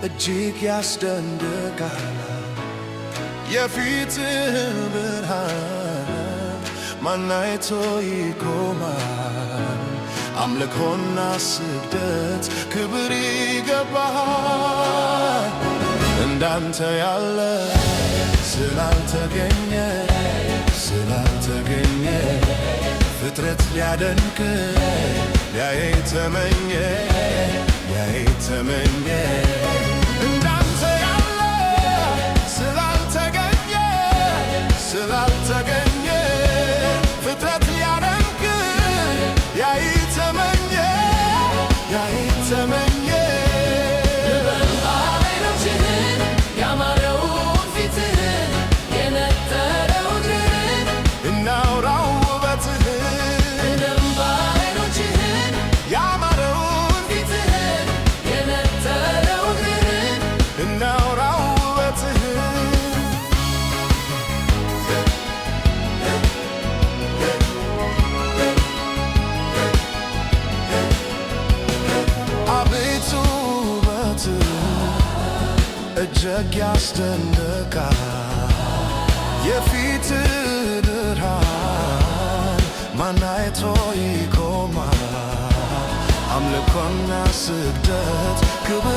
እጅግ ያስደንቃል የፊትህ ብርሃን ማን አይቶ ይቆማል? አምልኮና ስግደት ክብር ይገባሃል። እንዳንተ ያለ ስላልተገኘ ፍጥረት ሊያደንቅ ሊያይ ተመኘ እንዳንተ ያለ ስላልተገኘ ፍጥረት ሊያደንቅ ሊያይ ተመኘ እጅግ ያስደንቃል የፊትህ ብርሃን ማን አይቶ ይቆማል? አምልኮና ስግደት ክብር